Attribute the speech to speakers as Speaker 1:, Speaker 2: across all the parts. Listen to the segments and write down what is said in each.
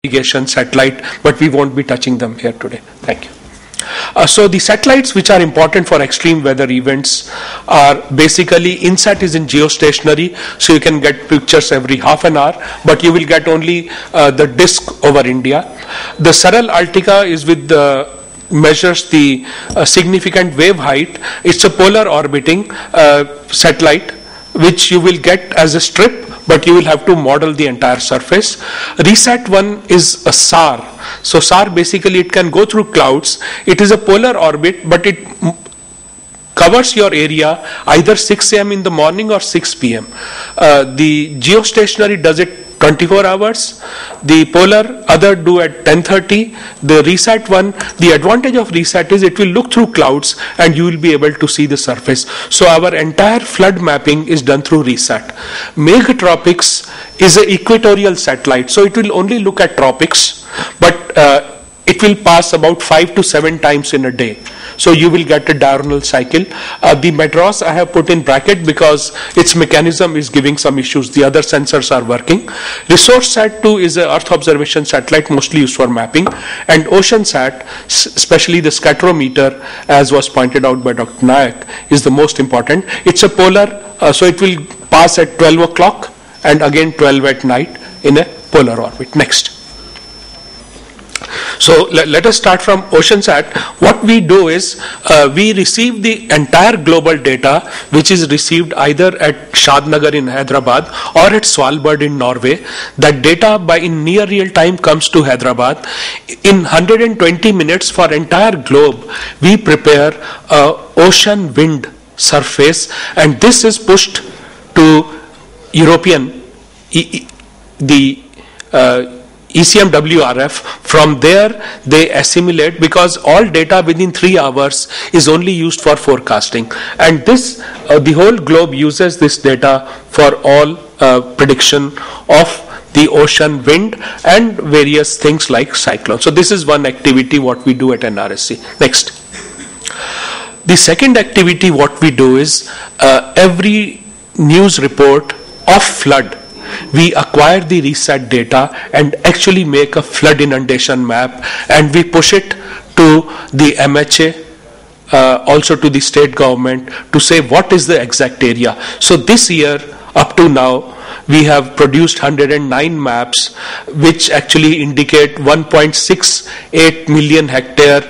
Speaker 1: navigation satellite, but we won't be touching them here today. Thank you. So the satellites which are important for extreme weather events are basically, INSAT is in geostationary, so you can get pictures every half an hour, but you will get only the disk over India. The Saral Altica is with the measures the significant wave height. It's a polar orbiting satellite which you will get as a strip, but you will have to model the entire surface. RESAT-1 is a SAR. So SAR basically it can go through clouds. It is a polar orbit, but it covers your area either 6 a.m. in the morning or 6 p.m. The geostationary does it 24 hours. The polar other do at 10:30. The RESAT-1, the advantage of RESAT is it will look through clouds and you will be able to see the surface. So our entire flood mapping is done through RESAT. Megtropics is an equatorial satellite, so it will only look at tropics, but it will pass about 5 to 7 times in a day. So you will get a diurnal cycle. The Madras I have put in bracket because its mechanism is giving some issues. The other sensors are working. ResourceSat-2 is an Earth observation satellite mostly used for mapping. And OceanSat, especially the scatterometer, as was pointed out by Dr. Nayak, is the most important. It's a polar, so it will pass at 12 o'clock and again 12 at night in a polar orbit. Next. So let us start from OceanSat. What we do is we receive the entire global data which is received either at Shadnagar in Hyderabad or at Svalbard in Norway. That data in near real time comes to Hyderabad. In 120 minutes for entire globe, we prepare ocean wind surface, and this is pushed to European, the ECMWRF. From there they assimilate, because all data within 3 hours is only used for forecasting, and this the whole globe uses this data for all prediction of the ocean wind and various things like cyclones. So this is one activity what we do at NRSC. Next. The second activity what we do is every news report of flood, we acquire the RESAT data and actually make a flood inundation map, and we push it to the MHA, also to the state government, to say what is the exact area. So this year up to now we have produced 109 maps which actually indicate 1.68 million hectare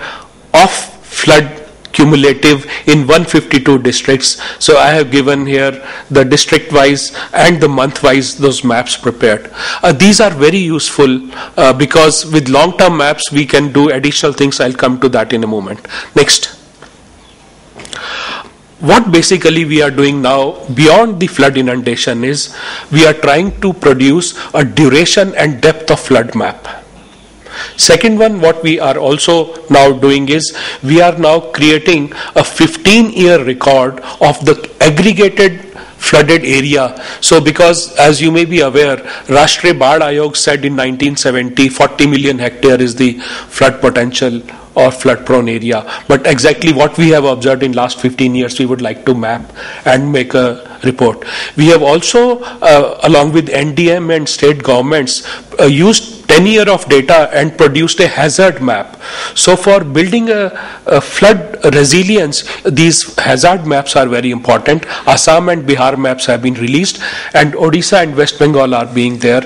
Speaker 1: of flood cumulative in 152 districts. So I have given here the district wise and the month wise those maps prepared. These are very useful because with long term maps we can do additional things. I'll come to that in a moment. Next. What basically we are doing now beyond the flood inundation is we are trying to produce a duration and depth of flood map. Second one, what we are also now doing is we are now creating a 15-year record of the aggregated flooded area. So because as you may be aware, Rashtriya Baad Ayog said in 1970 40 million hectare is the flood potential or flood prone area. But exactly what we have observed in last 15 years we would like to map and make a report. We have also along with NDM and state governments used 10 years of data and produced a hazard map. So for building a flood resilience, these hazard maps are very important. Assam and Bihar maps have been released, and Odisha and West Bengal are being there.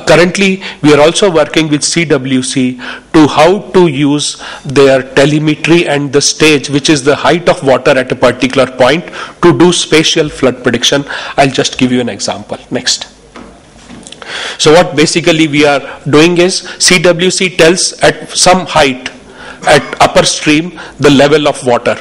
Speaker 1: Currently we are also working with CWC to how to use their telemetry and the stage, which is the height of water at a particular point, to do spatial flood prediction. I'll just give you an example. Next. So what basically we are doing is CWC tells at some height at upper stream the level of water.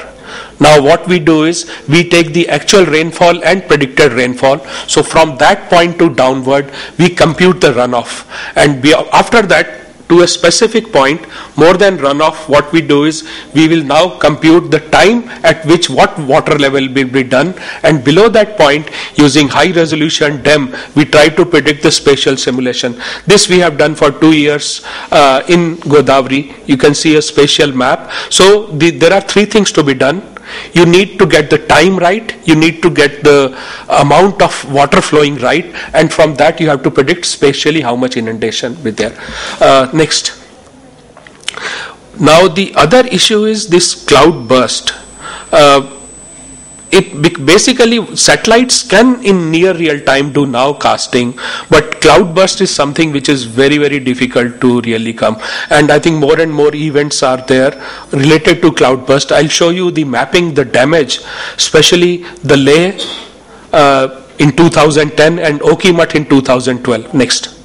Speaker 1: Now what we do is we take the actual rainfall and predicted rainfall. So from that point to downward we compute the runoff, and after that to a specific point more than runoff, what we do is we will now compute the time at which what water level will be done, and below that point using high resolution DEM we try to predict the spatial simulation. This we have done for 2 years in Godavari. You can see a spatial map. So there are 3 things to be done. you need to get the time right, you need to get the amount of water flowing right, and from that you have to predict spatially how much inundation will be there. Next. Now the other issue is this cloud burst. Basically satellites can in near real time do nowcasting, but cloud burst is something which is very, very difficult to really come. And I think more and more events are there related to cloud burst. I'll show you the mapping, the damage, especially the Leh in 2010 and Okimat in 2012. Next.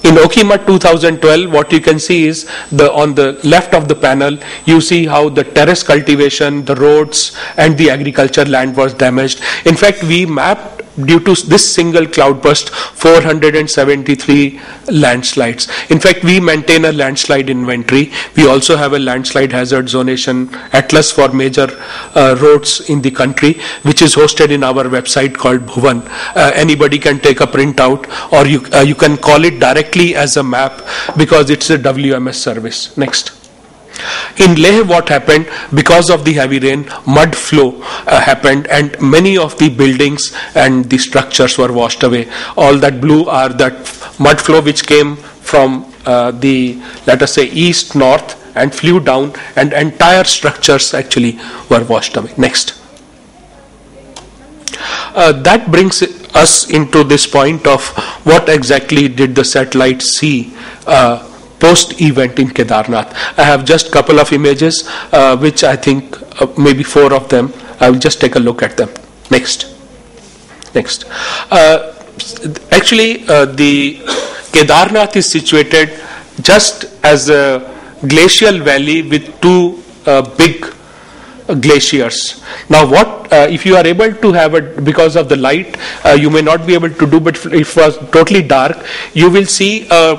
Speaker 1: In Okimat 2012, what you can see is on the left of the panel, you see how the terrace cultivation, the roads, and the agriculture land was damaged. In fact, we mapped, due to this single cloudburst, 473 landslides. In fact, we maintain a landslide inventory. We also have a landslide hazard zonation atlas for major roads in the country, which is hosted in our website called Bhuvan. Anybody can take a printout, or you can call it directly as a map, because it's a WMS service. Next. In Leh, what happened, because of the heavy rain, mud flow happened, and many of the buildings and the structures were washed away. All that blue are that mud flow which came from let us say, east, north, and flew down, and entire structures actually were washed away. Next. That brings us into this point of what exactly did the satellite see post-event in Kedarnath. I have just a couple of images, which I think maybe 4 of them. I will just take a look at them. Next. Next. Actually, the Kedarnath is situated just as a glacial valley with 2 big glaciers. Now what, if you are able to have it, because of the light, you may not be able to do, but if it was totally dark, you will see a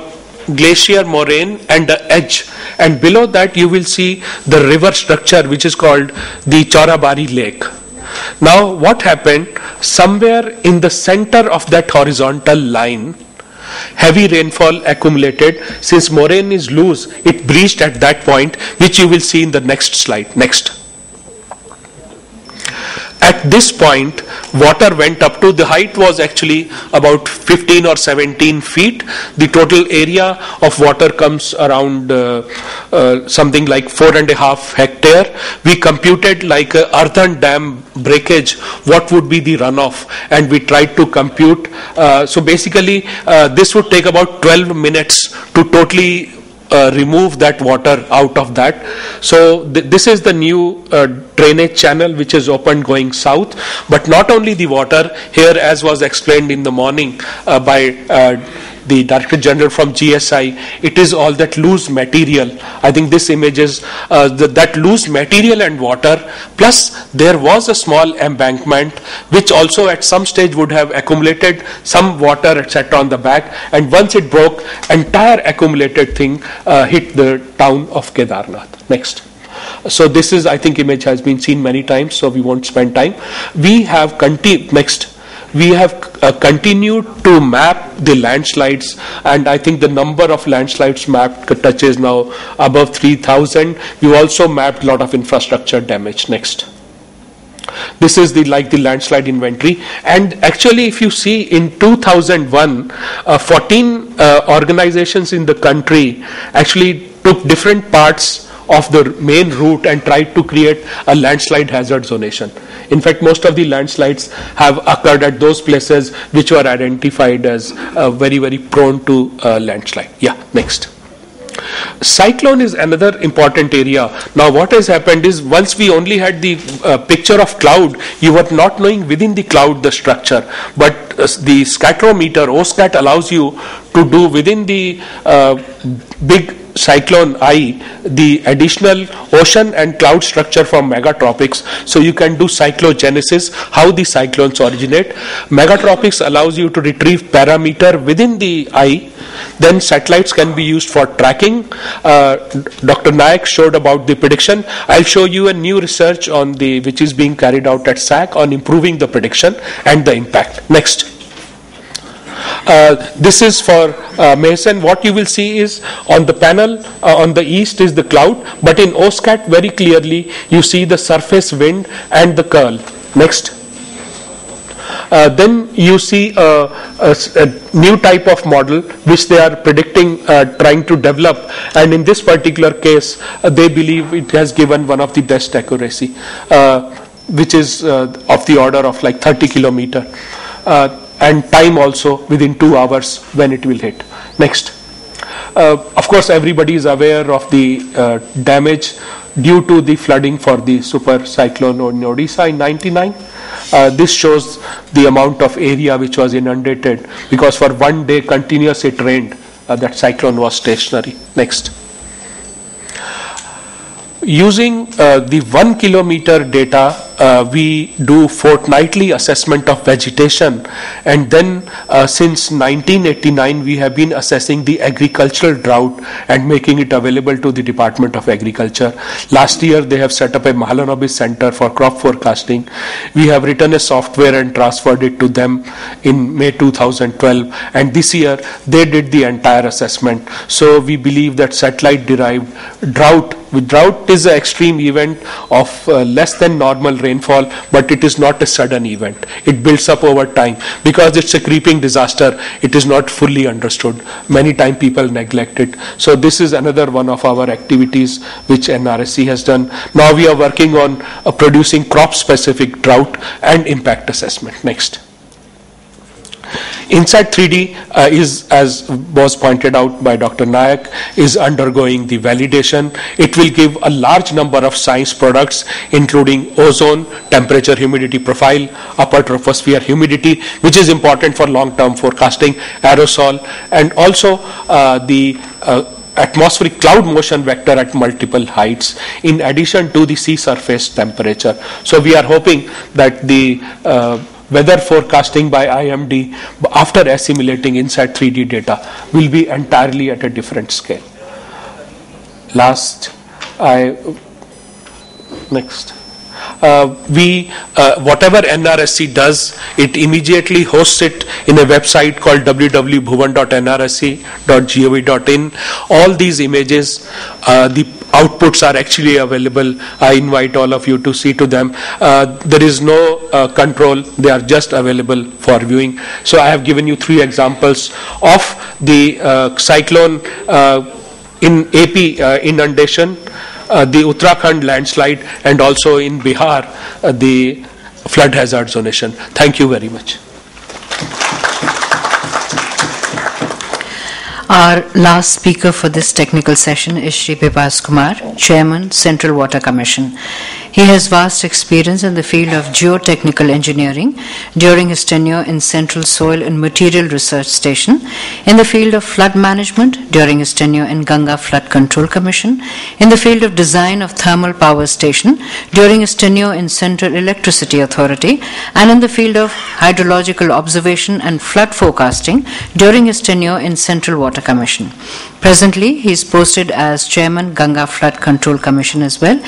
Speaker 1: glacier moraine and the edge, and below that you will see the river structure which is called the Chaurabari Lake. Now what happened, somewhere in the center of that horizontal line, heavy rainfall accumulated. Since moraine is loose, it breached at that point, which you will see in the next slide. Next. At this point, water went up to, the height was actually about 15 or 17 feet. The total area of water comes around something like 4.5 hectare. We computed like a earthen dam breakage, what would be the runoff, and we tried to compute. So basically, this would take about 12 minutes to totally remove that water out of that. So this is the new drainage channel which is opened going south. But not only the water, here as was explained in the morning by the Director General from GSI, it is all that loose material. I think this image is that loose material and water, plus there was a small embankment which also at some stage would have accumulated some water etc. on the back, and once it broke, entire accumulated thing hit the town of Kedarnath. Next. So this is, I think, image has been seen many times, so we won't spend time. We have continued to map the landslides, and I think the number of landslides mapped touches now above 3,000. We also mapped a lot of infrastructure damage. Next. This is the landslide inventory, and actually if you see in 2001, 14 organizations in the country actually took different parts of the main route and tried to create a landslide hazard zonation. In fact, most of the landslides have occurred at those places which were identified as very, very prone to landslide. Yeah, next. Cyclone is another important area. Now what has happened is, once we only had the picture of cloud, you were not knowing within the cloud the structure, but the scatterometer, OSCAT, allows you to do within the big cyclone eye the additional ocean and cloud structure from megatropics. So you can do cyclogenesis, how the cyclones originate. Megatropics allows you to retrieve parameter within the eye. Then satellites can be used for tracking. Dr. Nayak showed about the prediction. I'll show you a new research on which is being carried out at SAC on improving the prediction and the impact. Next. This is for Mehsan. What you will see is on the panel on the east is the cloud, but in OSCAT very clearly you see the surface wind and the curl. Next. Then you see a new type of model which they are predicting, trying to develop, and in this particular case they believe it has given one of the best accuracy, which is of the order of like 30 kilometer, and time also within 2 hours when it will hit. Next. Of course, everybody is aware of the damage due to the flooding for the super cyclone in Odisha in '99. This shows the amount of area which was inundated because for 1 day continuous it rained. That cyclone was stationary. Next. Using the 1 kilometer data, we do fortnightly assessment of vegetation, and then since 1989 we have been assessing the agricultural drought and making it available to the Department of Agriculture. Last year they have set up a Mahalanobis Center for crop forecasting. We have written a software and transferred it to them in May 2012, and this year they did the entire assessment. So we believe that satellite derived drought is an extreme event of less than normal rainfall, but it is not a sudden event. It builds up over time. Because it's a creeping disaster, it is not fully understood. Many times people neglect it. So this is another one of our activities which NRSC has done. Now we are working on producing crop-specific drought and impact assessment. Next. INSAT 3D is, as was pointed out by Dr. Nayak, is undergoing the validation. It will give a large number of science products, including ozone, temperature, humidity profile, upper troposphere humidity, which is important for long-term forecasting, aerosol, and also the atmospheric cloud motion vector at multiple heights, in addition to the sea surface temperature. So we are hoping that the weather forecasting by IMD after assimilating INSAT 3D data will be entirely at a different scale. Next. Whatever NRSC does, it immediately hosts it in a website called www.bhuvan.nrsc.gov.in. All these images, the outputs are actually available. I invite all of you to see to them. There is no control. They are just available for viewing. So I have given you 3 examples of the cyclone in AP inundation, the Uttarakhand landslide, and also in Bihar, the flood hazard zonation. Thank you very much.
Speaker 2: Our last speaker for this technical session is Shri Bibas Kumar, Chairman, Central Water Commission. He has vast experience in the field of geotechnical engineering during his tenure in Central Soil and Material Research Station, in the field of flood management during his tenure in Ganga Flood Control Commission, in the field of design of thermal power station during his tenure in Central Electricity Authority, and in the field of hydrological observation and flood forecasting during his tenure in Central Water Commission. Presently, he is posted as Chairman, Ganga Flood Control Commission as well.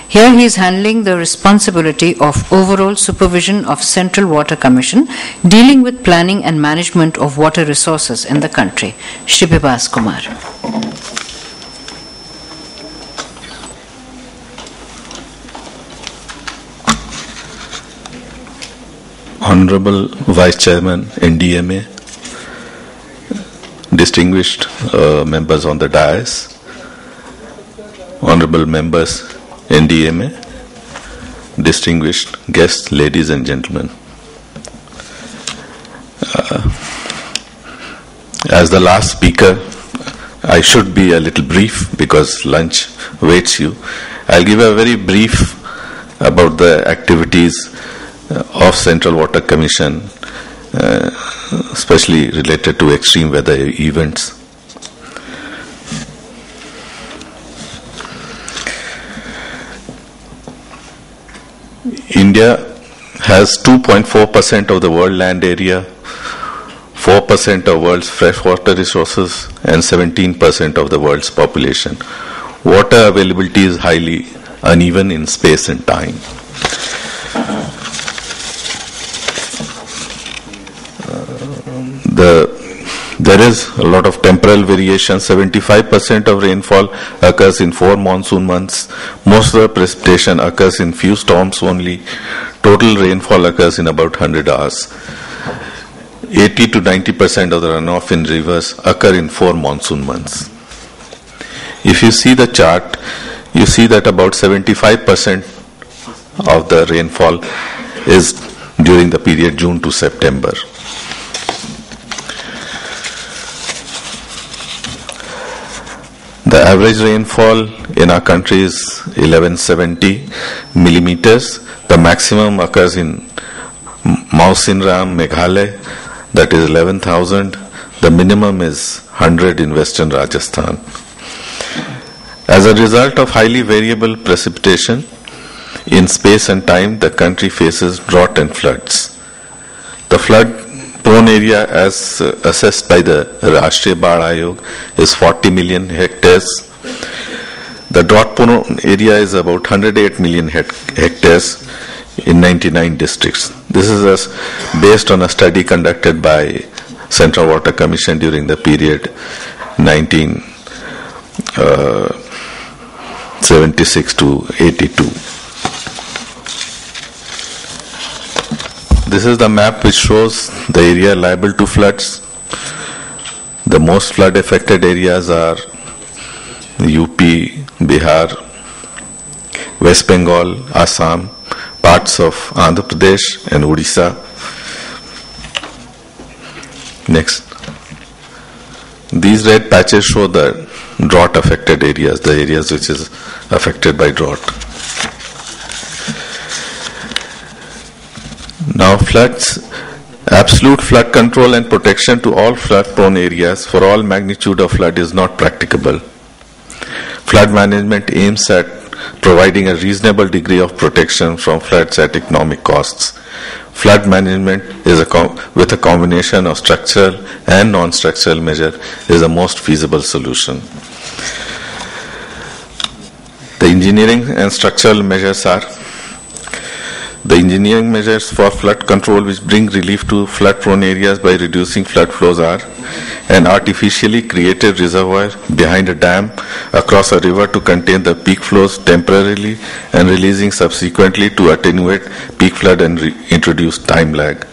Speaker 2: Here he is handling the responsibility of overall supervision of Central Water Commission, dealing with planning and management of water resources in the country. Shri Bibas Kumar.
Speaker 3: Honorable Vice Chairman, NDMA, distinguished members on the dais, honorable members, NDMA, distinguished guests, ladies and gentlemen. As the last speaker, I should be a little brief because lunch waits you. I'll give a very brief about the activities of Central Water Commission, especially related to extreme weather events. India has 2.4% of the world land area, 4% of world's freshwater resources, and 17% of the world's population. Water availability is highly uneven in space and time. The There is a lot of temporal variation. 75% of rainfall occurs in 4 monsoon months. Most of the precipitation occurs in few storms only. Total rainfall occurs in about 100 hours. 80 to 90% of the runoff in rivers occur in 4 monsoon months. If you see the chart, you see that about 75% of the rainfall is during the period June to September. The average rainfall in our country is 1170 millimeters. The maximum occurs in Mawsynram, Meghalaya, that is 11,000. The minimum is 100 in western Rajasthan. As a result of highly variable precipitation in space and time, the country faces drought and floods. The flood-prone area, as assessed by the Rashtriya Baadh Ayog, is 40 million hectares. The drought-prone area is about 108 million hectares in 99 districts. This is based on a study conducted by Central Water Commission during the period 1976 to 82. This is the map which shows the area liable to floods. The most flood affected areas are UP, Bihar, West Bengal, Assam, parts of Andhra Pradesh and Odisha. Next. These red patches show the drought affected areas, the areas which is affected by drought. Now floods. Absolute flood control and protection to all flood prone areas for all magnitude of flood is not practicable. Flood management aims at providing a reasonable degree of protection from floods at economic costs. Flood management is with a combination of structural and non-structural measure is the most feasible solution. The engineering and structural measures are: the engineering measures for flood control which bring relief to flood-prone areas by reducing flood flows are: an artificially created reservoir behind a dam across a river to contain the peak flows temporarily and releasing subsequently to attenuate peak flood and introduce time lag.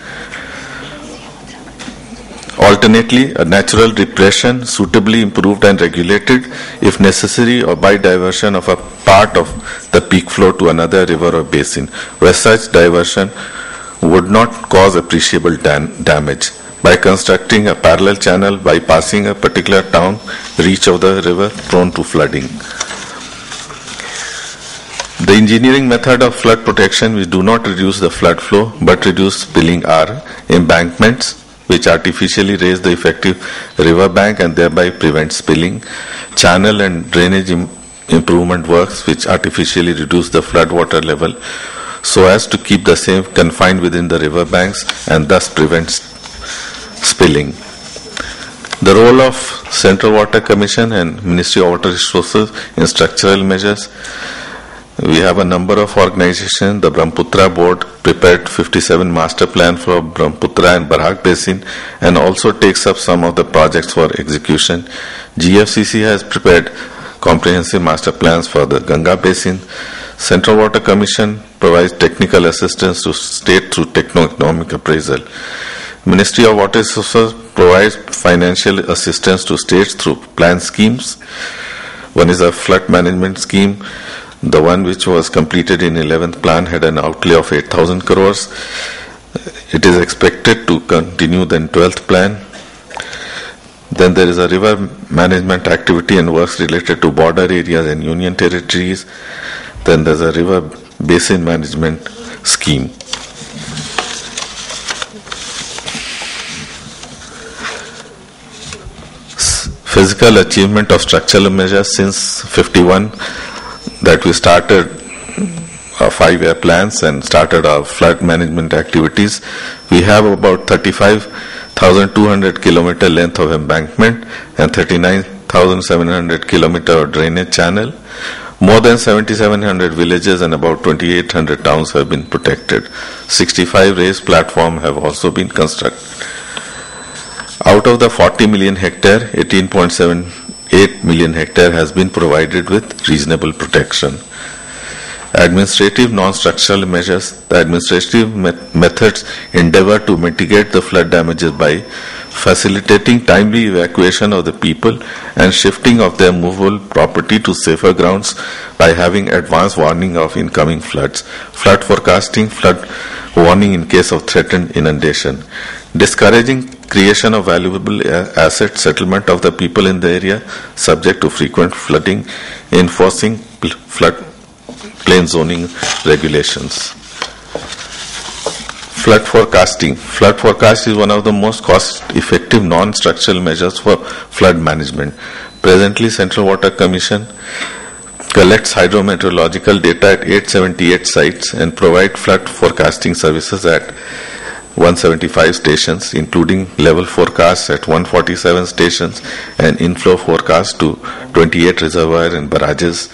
Speaker 3: Alternately, a natural repression suitably improved and regulated if necessary or by diversion of a part of the peak flow to another river or basin, where such diversion would not cause appreciable damage. By constructing a parallel channel bypassing a particular town, reach of the river prone to flooding. The engineering method of flood protection which do not reduce the flood flow but reduce spilling are embankments, which artificially raise the effective river bank and thereby prevent spilling, channel and drainage improvement works which artificially reduce the flood water level so as to keep the same confined within the river banks and thus prevent spilling. The role of Central Water Commission and Ministry of Water Resources in structural measures: we have a number of organizations. The Brahmaputra Board prepared 57 master plan for Brahmaputra and Barak Basin and also takes up some of the projects for execution. GFCC has prepared comprehensive master plans for the Ganga Basin. Central Water Commission provides technical assistance to state through techno-economic appraisal. Ministry of Water Resources provides financial assistance to states through plan schemes. One is a flood management scheme. The one which was completed in 11th plan had an outlay of 8,000 crores. It is expected to continue the 12th plan. Then there is a river management activity and works related to border areas and union territories. Then there is a river basin management scheme. Physical achievement of structural measures since 51. That we started our 5-year plans and started our flood management activities. We have about 35,200 kilometer length of embankment and 39,700 kilometer of drainage channel. More than 7,700 villages and about 2,800 towns have been protected. 65 raised platforms have also been constructed. Out of the 40 million hectare, 18.78 million hectare has been provided with reasonable protection. Administrative non-structural measures. The administrative methods endeavor to mitigate the flood damages by facilitating timely evacuation of the people and shifting of their movable property to safer grounds by having advance warning of incoming floods, flood forecasting, flood warning in case of threatened inundation, discouraging creation of valuable asset settlement of the people in the area subject to frequent flooding, enforcing flood plain zoning regulations. Flood forecasting. Flood forecast is one of the most cost-effective non-structural measures for flood management. Presently, Central Water Commission collects hydrometeorological data at 878 sites and provide flood forecasting services at 175 stations, including level forecasts at 147 stations and inflow forecast to 28 reservoirs and barrages.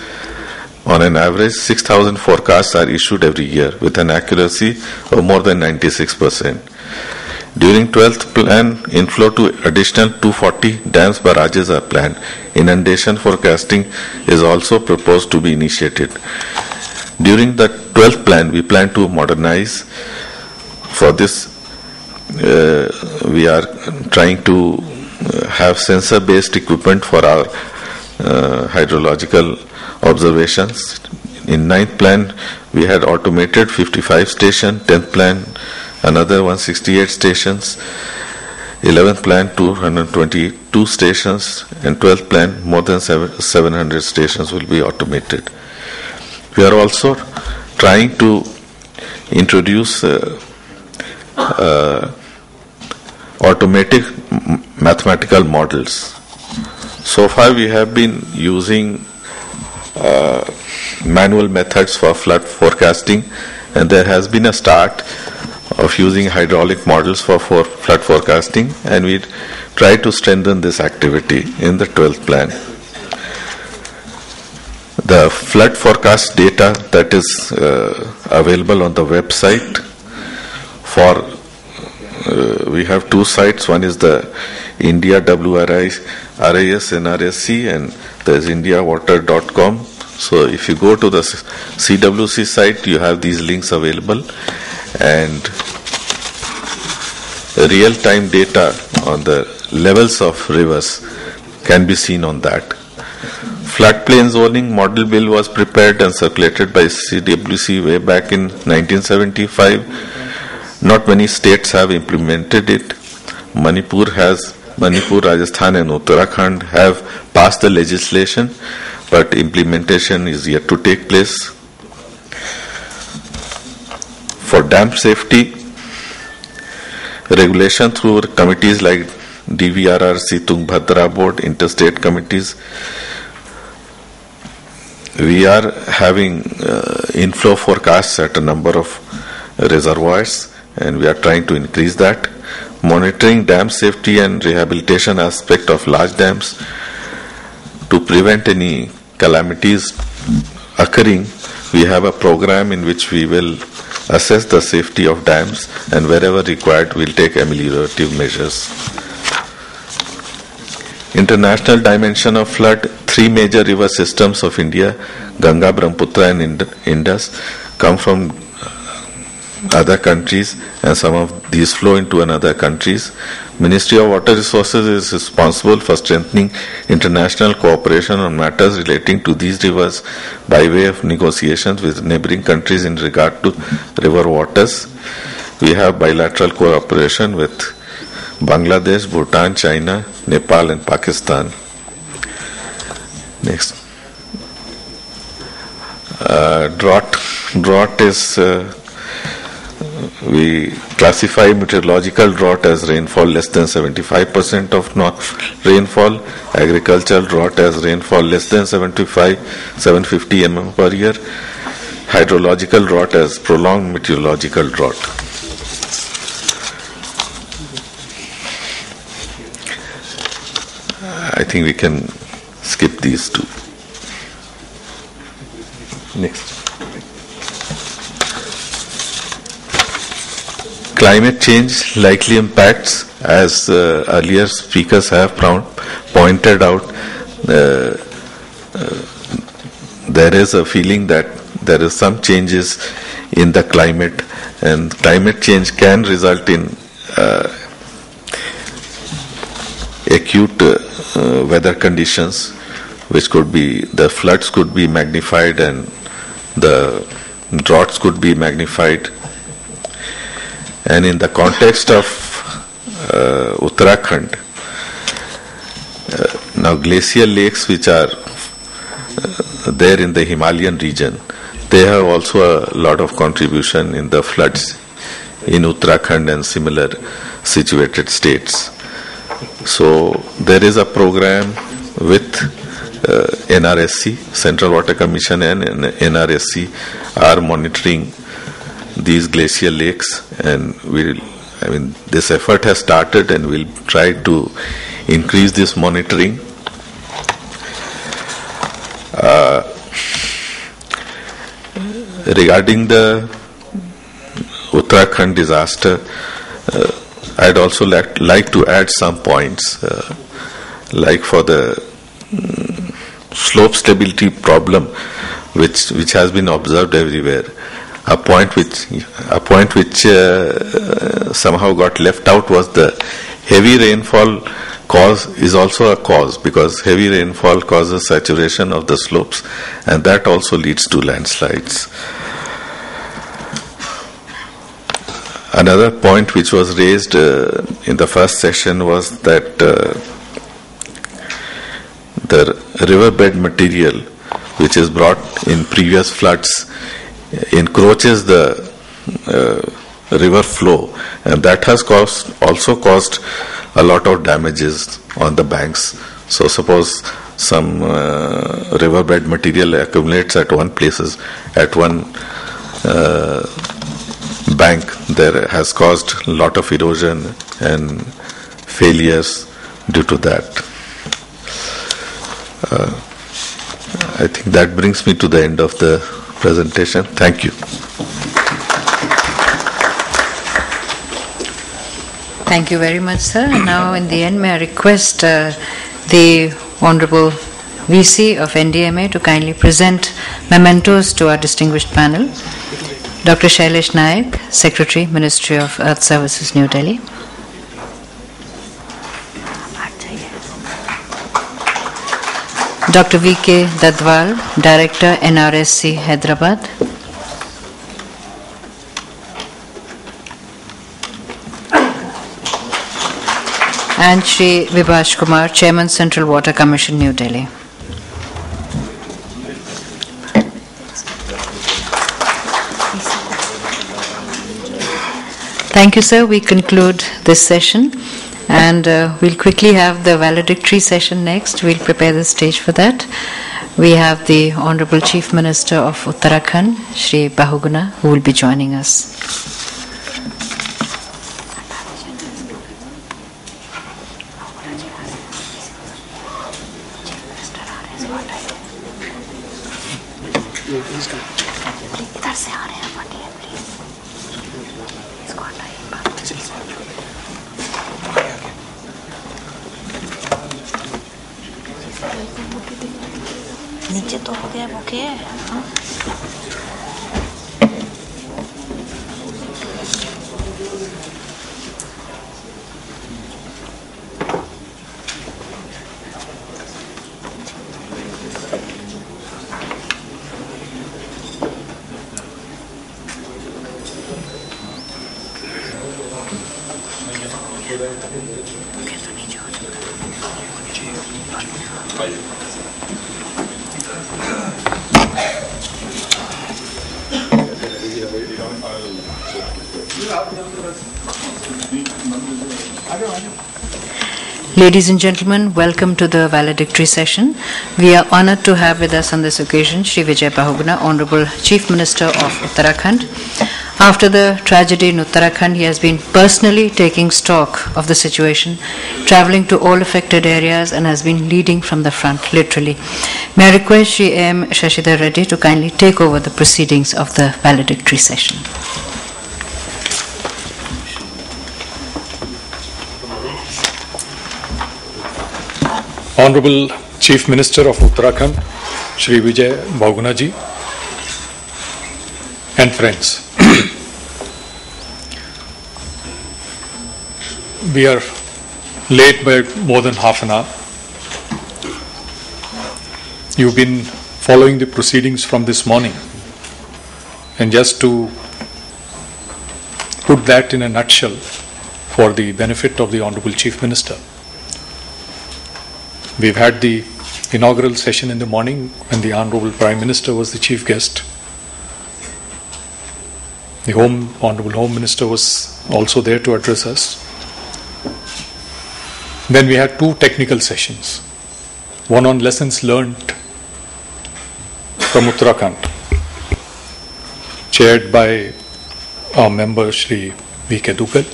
Speaker 3: On an average, 6,000 forecasts are issued every year with an accuracy of more than 96%. During 12th plan, inflow to additional 240 dams barrages are planned. Inundation forecasting is also proposed to be initiated. During the 12th plan, we plan to modernize. For this, we are trying to have sensor-based equipment for our hydrological observations. In 9th plan, we had automated 55 stations, 10th plan, another 168 stations, 11th plan, 222 stations, and 12th plan, more than 700 stations will be automated. We are also trying to introduce automatic mathematical models. So far, we have been using manual methods for flood forecasting, and there has been a start of using hydraulic models for flood forecasting, and we try to strengthen this activity in the 12th plan. The flood forecast data that is available on the website for we have two sites. One is the India WRIS NRSC, and there is indiawater.com. So if you go to the CWC site, you have these links available, and real-time data on the levels of rivers can be seen on that. Floodplain zoning model bill was prepared and circulated by CWC way back in 1975. Not many states have implemented it. Manipur, Rajasthan and Uttarakhand have passed the legislation, but implementation is yet to take place. For dam safety, regulation through committees like DVRRC, Tungbhadra Board, interstate committees. We are having inflow forecasts at a number of reservoirs, and we are trying to increase that. Monitoring dam safety and rehabilitation aspect of large dams to prevent any calamities occurring. We have a program in which we will assess the safety of dams, and wherever required, we'll take ameliorative measures. International dimension of flood. Three major river systems of India, Ganga, Brahmaputra and Indus, come from other countries, and some of these flow into another countries. Ministry of Water Resources is responsible for strengthening international cooperation on matters relating to these rivers by way of negotiations with neighboring countries in regard to river waters. We have bilateral cooperation with Bangladesh, Bhutan, China, Nepal and Pakistan. Next. Drought is, we classify meteorological drought as rainfall less than 75% of rainfall, agricultural drought as rainfall less than 750 mm per year, hydrological drought as prolonged meteorological drought. I think we can skip these two. Next. climate change likely impacts, as earlier speakers have pointed out, there is a feeling that there is some changes in the climate, and climate change can result in acute weather conditions, which could be, the floods could be magnified and the droughts could be magnified. And in the context of Uttarakhand, now glacial lakes which are there in the Himalayan region, they have also a lot of contribution in the floods in Uttarakhand and similar situated states. So there is a program with NRSC, Central Water Commission, and NRSC are monitoring these glacial lakes, and this effort has started, and we'll try to increase this monitoring. Regarding the Uttarakhand disaster, I'd also like to add some points, like for the slope stability problem, which has been observed everywhere. A point which somehow got left out was the heavy rainfall is also a cause, because heavy rainfall causes saturation of the slopes, and that also leads to landslides. Another point which was raised in the first session was that the riverbed material which is brought in previous floods encroaches the river flow, and that has also caused a lot of damages on the banks. So suppose some riverbed material accumulates at one bank, there has caused a lot of erosion and failures due to that. I think that brings me to the end of the presentation. Thank you.
Speaker 2: Thank you very much, sir. And now, in the end, may I request the Honorable VC of NDMA to kindly present mementos to our distinguished panel. Dr. Shailesh Naik, Secretary, Ministry of Earth Services, New Delhi. Dr. V.K. Dadwal, Director, NRSC, Hyderabad. And Shri Vibhash Kumar, Chairman, Central Water Commission, New Delhi. Thank you, sir. We conclude this session, and we'll quickly have the valedictory session next. We'll prepare the stage for that. We have the Honorable Chief Minister of Uttarakhand, Shri Bahuguna, who will be joining us.
Speaker 4: नीचे तो हो गया bouquet
Speaker 2: Ladies and gentlemen, welcome to the valedictory session. We are honored to have with us on this occasion Shri Vijay Bahuguna, Honorable Chief Minister of Uttarakhand. After the tragedy in Uttarakhand, he has been personally taking stock of the situation, travelling to all affected areas, and has been leading from the front, literally. May I request Shri A.M. Shashidhar Reddy to kindly take over the proceedings of the valedictory session.
Speaker 5: Honorable Chief Minister of Uttarakhand, Shri Vijay Bahuguna ji, and friends. We are late by more than half an hour. You've been following the proceedings from this morning. And just to put that in a nutshell for the benefit of the Honorable Chief Minister, we've had the inaugural session in the morning when the Honorable Prime Minister was the chief guest. The Honorable Home Minister was also there to address us. Then we had two technical sessions, one on lessons learned from Uttarakhand, chaired by our member Shri V.K. Duggal.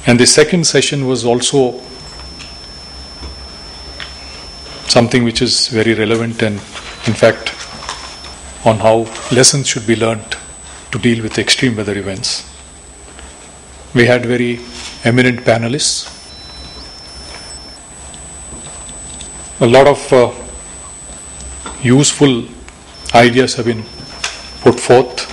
Speaker 5: And the second session was also something which is very relevant and, in fact, on how lessons should be learned to deal with extreme weather events. We had very eminent panelists. A lot of useful ideas have been put forth.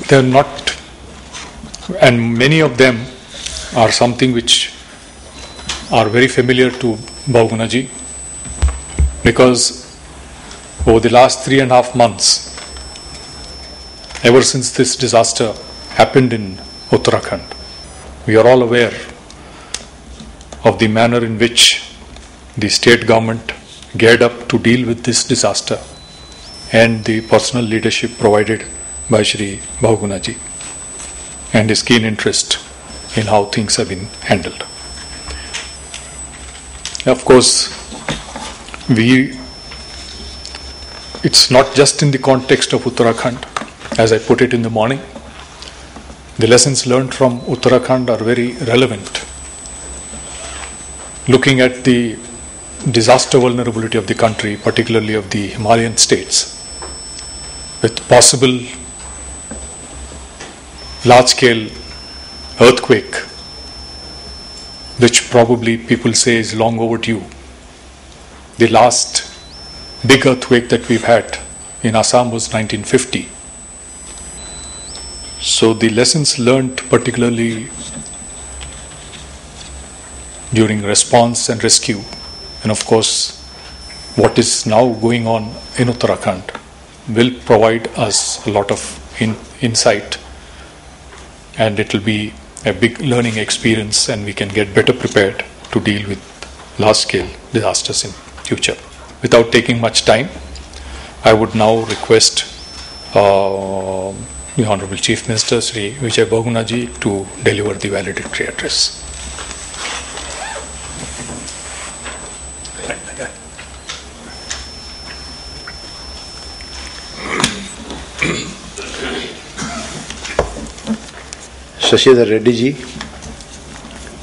Speaker 5: They're not, and many of them are something which are very familiar to Bahuguna ji, because over the last 3.5 months, ever since this disaster happened in Uttarakhand, we are all aware of the manner in which the state government geared up to deal with this disaster and the personal leadership provided by Shri Bahuguna ji and his keen interest in how things have been handled. Of course, it's not just in the context of Uttarakhand, as I put it in the morning. The lessons learned from Uttarakhand are very relevant. Looking at the disaster vulnerability of the country, particularly of the Himalayan states, with possible large-scale earthquake, which probably people say is long overdue. The last big earthquake that we've had in Assam was 1950. So the lessons learned, particularly during response and rescue, and of course what is now going on in Uttarakhand, will provide us a lot of insight, and it will be a big learning experience, and we can get better prepared to deal with large-scale disasters in future. Without taking much time, I would now request the Honorable Chief Minister Shri Vijay Bahuguna ji to deliver the valedictory address.
Speaker 6: Shashidhar Reddy ji,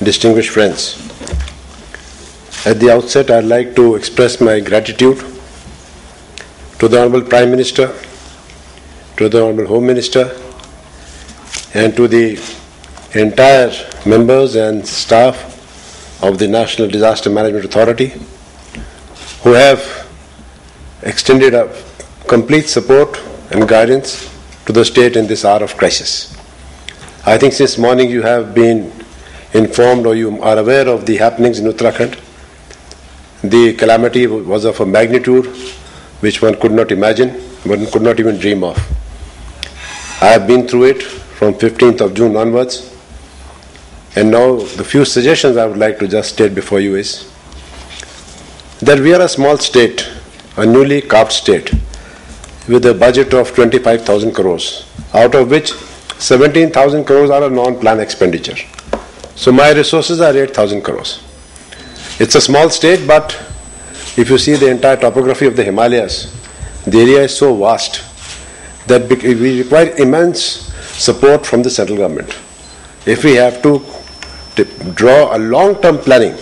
Speaker 6: distinguished friends, at the outset I'd like to express my gratitude to the Honorable Prime Minister, to the Honorable Home Minister, and to the entire members and staff of the National Disaster Management Authority, who have extended a complete support and guidance to the state in this hour of crisis. I think since morning you have been informed, or you are aware of the happenings in Uttarakhand. The calamity was of a magnitude which one could not imagine, one could not even dream of. I have been through it from 15th of June onwards, and now the few suggestions I would like to just state before you is that we are a small state, a newly carved state, with a budget of 25,000 crores, out of which 17,000 crores are a non-plan expenditure. So my resources are 8,000 crores. It's a small state, but if you see the entire topography of the Himalayas, the area is so vast that we require immense support from the central government. If we have to draw a long-term planning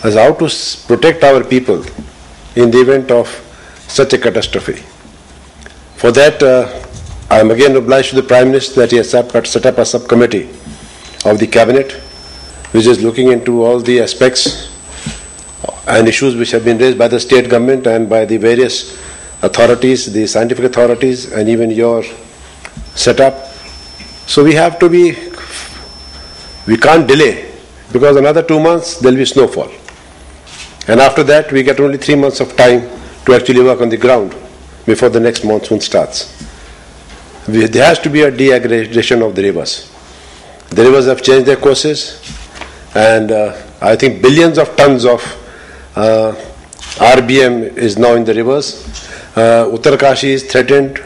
Speaker 6: as how to protect our people in the event of such a catastrophe. For that, I am again obliged to the Prime Minister that he has set up a subcommittee of the Cabinet which is looking into all the aspects and issues which have been raised by the state government and by the various authorities, the scientific authorities, and even your setup. So we can't delay, because another 2 months there will be snowfall. And after that we get only 3 months of time to actually work on the ground before the next monsoon starts. There has to be a de-aggregation of the rivers. The rivers have changed their courses, and I think billions of tons of RBM is now in the rivers. Uttarkashi is threatened,